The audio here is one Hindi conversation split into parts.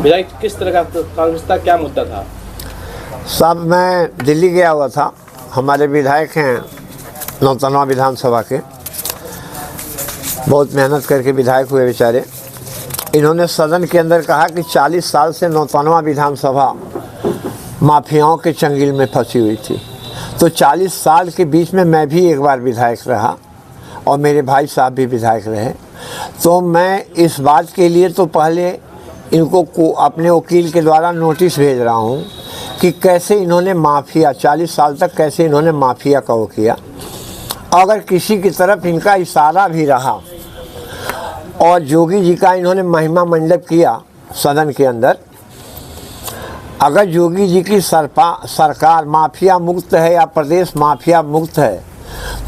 विधायक किस तरह का कांग्रेस का क्या मुद्दा था? साहब, मैं दिल्ली गया हुआ था। हमारे विधायक हैं नौतनवा विधानसभा के, बहुत मेहनत करके विधायक हुए बेचारे। इन्होंने सदन के अंदर कहा कि 40 साल से नौतनवा विधानसभा माफियाओं के चंगुल में फंसी हुई थी। तो 40 साल के बीच में मैं भी एक बार विधायक रहा और मेरे भाई साहब भी विधायक रहे। तो मैं इस बात के लिए तो पहले इनको अपने वकील के द्वारा नोटिस भेज रहा हूँ कि कैसे इन्होंने माफिया 40 साल तक कैसे इन्होंने माफिया का वो किया। अगर किसी की तरफ इनका इशारा भी रहा और जोगी जी का इन्होंने महिमा मंडप किया सदन के अंदर, अगर जोगी जी की सरकार माफिया मुक्त है या प्रदेश माफिया मुक्त है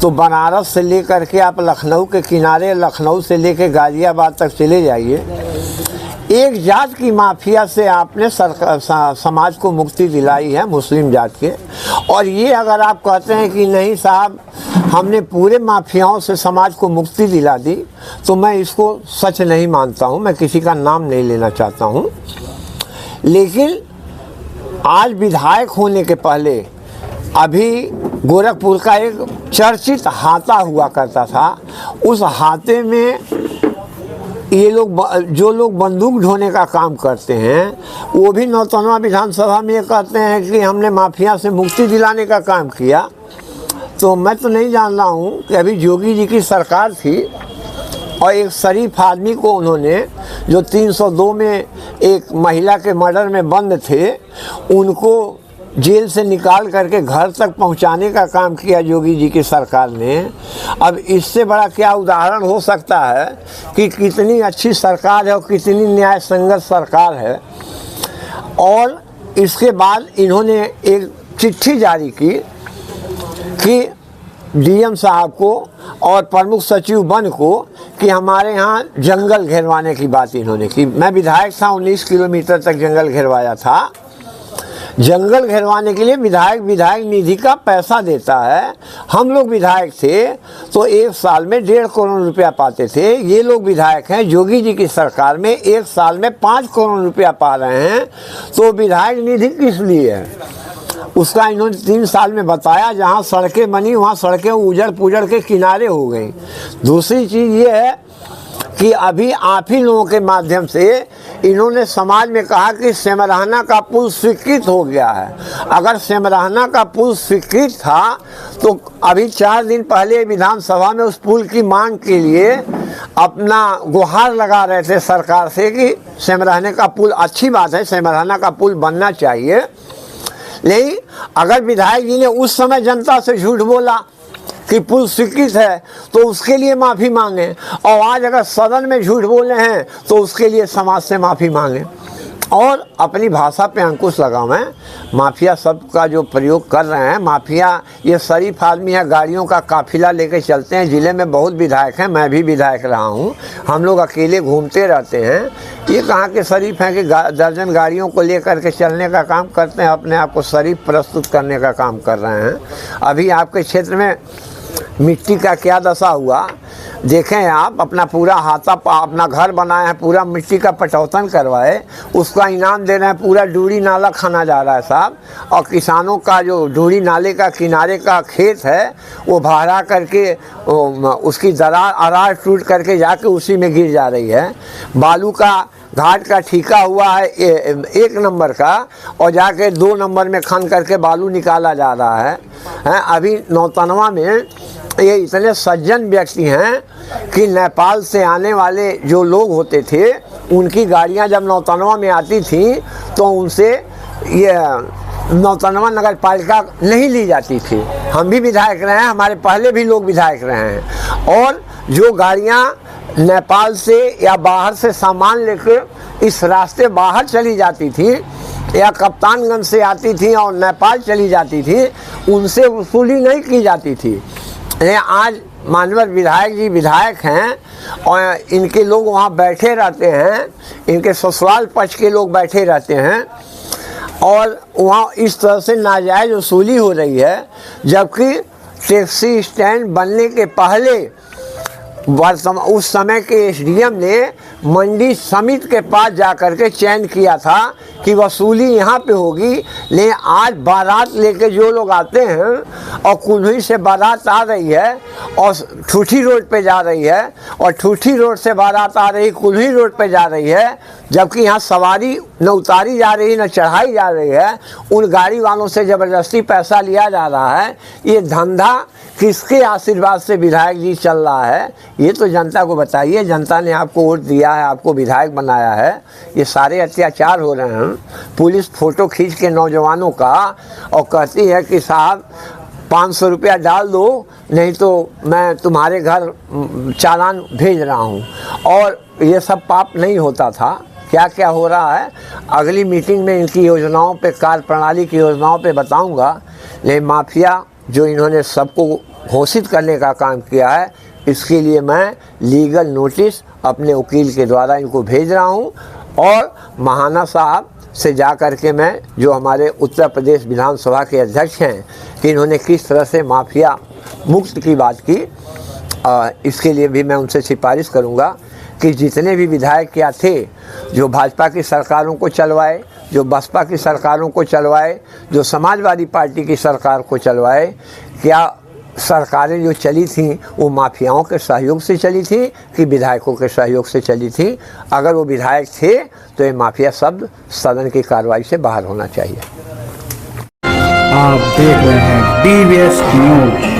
तो बनारस से लेकर के आप लखनऊ के किनारे, लखनऊ से लेकर गाजियाबाद तक चले जाइए। एक जात की माफिया से आपने समाज को मुक्ति दिलाई है, मुस्लिम जात के। और ये अगर आप कहते हैं कि नहीं साहब हमने पूरे माफियाओं से समाज को मुक्ति दिला दी, तो मैं इसको सच नहीं मानता हूँ। मैं किसी का नाम नहीं लेना चाहता हूँ, लेकिन आज विधायक होने के पहले अभी गोरखपुर का एक चर्चित हाता हुआ करता था। उस हाते में ये लोग जो लोग बंदूक ढोने का काम करते हैं वो भी नौतनवा विधानसभा में ये कहते हैं कि हमने माफिया से मुक्ति दिलाने का काम किया। तो मैं तो नहीं जान रहा हूँ कि अभी जोगी जी की सरकार थी और एक शरीफ आदमी को उन्होंने, जो 302 में एक महिला के मर्डर में बंद थे, उनको जेल से निकाल करके घर तक पहुंचाने का काम किया जोगी जी की सरकार ने। अब इससे बड़ा क्या उदाहरण हो सकता है कि कितनी अच्छी सरकार है और कितनी न्याय संगत सरकार है। और इसके बाद इन्होंने एक चिट्ठी जारी की कि डीएम साहब को और प्रमुख सचिव वन को कि हमारे यहाँ जंगल घेरवाने की बात इन्होंने की। मैं विधायक था, 19 किलोमीटर तक जंगल घेरवाया था। जंगल घेरवाने के लिए विधायक निधि का पैसा देता है। हम लोग विधायक थे तो एक साल में 1.5 करोड़ रुपया पाते थे। ये लोग विधायक हैं जोगी जी की सरकार में, एक साल में 5 करोड़ रुपया पा रहे हैं। तो विधायक निधि किस लिए है उसका इन्होंने 3 साल में बताया। जहाँ सड़कें बनी वहाँ सड़कें उजड़ पुजड़ के किनारे हो गई। दूसरी चीज़ ये है कि अभी आप ही लोगों के माध्यम से इन्होंने समाज में कहा कि सेमराहना का पुल स्वीकृत हो गया है। अगर सेमराहना का पुल स्वीकृत था तो अभी 4 दिन पहले विधानसभा में उस पुल की मांग के लिए अपना गुहार लगा रहे थे सरकार से कि सेमराहना का पुल, अच्छी बात है, सेमराहना का पुल बनना चाहिए। नहीं, अगर विधायक जी ने उस समय जनता से झूठ बोला कि पुल स्वीकृत है तो उसके लिए माफ़ी मांगे, और आज अगर सदन में झूठ बोले हैं तो उसके लिए समाज से माफ़ी मांगे और अपनी भाषा पे अंकुश लगावें। माफिया शब्द का जो प्रयोग कर रहे हैं, माफिया ये शरीफ आदमी है, गाड़ियों का काफिला लेके चलते हैं। ज़िले में बहुत विधायक हैं, मैं भी विधायक रहा हूँ। हम लोग अकेले घूमते रहते हैं। ये कहाँ के शरीफ हैं कि दर्जन गाड़ियों को लेकर के चलने का काम करते हैं, अपने आप को शरीफ प्रस्तुत करने का काम कर रहे हैं। अभी आपके क्षेत्र में मिट्टी का क्या दशा हुआ देखें आप। अपना पूरा हाथा अपना घर बनाए हैं, पूरा मिट्टी का पटौतन करवाए, उसका इनाम दे रहे हैं। पूरा डूड़ी नाला खाना जा रहा है साहब। और किसानों का जो डूड़ी नाले का किनारे का खेत है वो भाड़ा करके उसकी अरार टूट करके जाके उसी में गिर जा रही है। बालू का घाट का ठीका हुआ है 1 नंबर का, और जाके 2 नंबर में खन करके बालू निकाला जा रहा है। अभी नौतनवा में ये इतने सज्जन व्यक्ति हैं कि नेपाल से आने वाले जो लोग होते थे उनकी गाड़ियां जब नौतनवा में आती थी तो उनसे ये नौतनवा नगर पालिका नहीं ली जाती थी। हम भी विधायक रहे हैं, हमारे पहले भी लोग विधायक रहे हैं। और जो गाड़ियां नेपाल से या बाहर से सामान लेकर इस रास्ते बाहर चली जाती थी या कप्तानगंज से आती थी और नेपाल चली जाती थी, उनसे वसूली नहीं की जाती थी। आज मानवर विधायक जी विधायक हैं और इनके लोग वहाँ बैठे रहते हैं, इनके ससुराल पक्ष के लोग बैठे रहते हैं और वहाँ इस तरह से नाजायज़ वसूली हो रही है। जबकि टैक्सी स्टैंड बनने के पहले उस समय के एसडीएम ने मंडी समिति के पास जाकर के चयन किया था कि वसूली यहाँ पे होगी, लेकिन आज बारात लेके जो लोग आते हैं और कुल्ही से बारात आ रही है और ठूठी रोड पे जा रही है और ठूठी रोड से बारात आ रही कुल्ही रोड पे जा रही है, जबकि यहाँ सवारी न उतारी जा रही न चढ़ाई जा रही है, उन गाड़ी वालों से ज़बरदस्ती पैसा लिया जा रहा है। ये धंधा किसके आशीर्वाद से विधायक जी चल रहा है, ये तो जनता को बताइए। जनता ने आपको वोट दिया है, आपको विधायक बनाया है, ये सारे अत्याचार हो रहे हैं। पुलिस फ़ोटो खींच के नौजवानों का और कहती है कि साहब 500 रुपया डाल दो, नहीं तो मैं तुम्हारे घर चालान भेज रहा हूँ। और ये सब पाप नहीं होता था। क्या क्या हो रहा है अगली मीटिंग में इनकी योजनाओं पे, कार्य प्रणाली की योजनाओं पे बताऊंगा। लेकिन माफिया जो इन्होंने सबको घोषित करने का काम किया है, इसके लिए मैं लीगल नोटिस अपने वकील के द्वारा इनको भेज रहा हूं। और महाना साहब से जा कर के मैं, जो हमारे उत्तर प्रदेश विधानसभा के अध्यक्ष हैं, कि इन्होंने किस तरह से माफिया मुक्त की बात की, इसके लिए भी मैं उनसे सिफारिश करूंगा कि जितने भी विधायक क्या थे जो भाजपा की सरकारों को चलवाए, जो बसपा की सरकारों को चलवाए, जो समाजवादी पार्टी की सरकार को चलवाए, क्या सरकारें जो चली थीं वो माफियाओं के सहयोग से चली थी कि विधायकों के सहयोग से चली थी? अगर वो विधायक थे तो ये माफिया शब्द सदन की कार्रवाई से बाहर होना चाहिए। आप देख रहे हैं DBS न्यूज।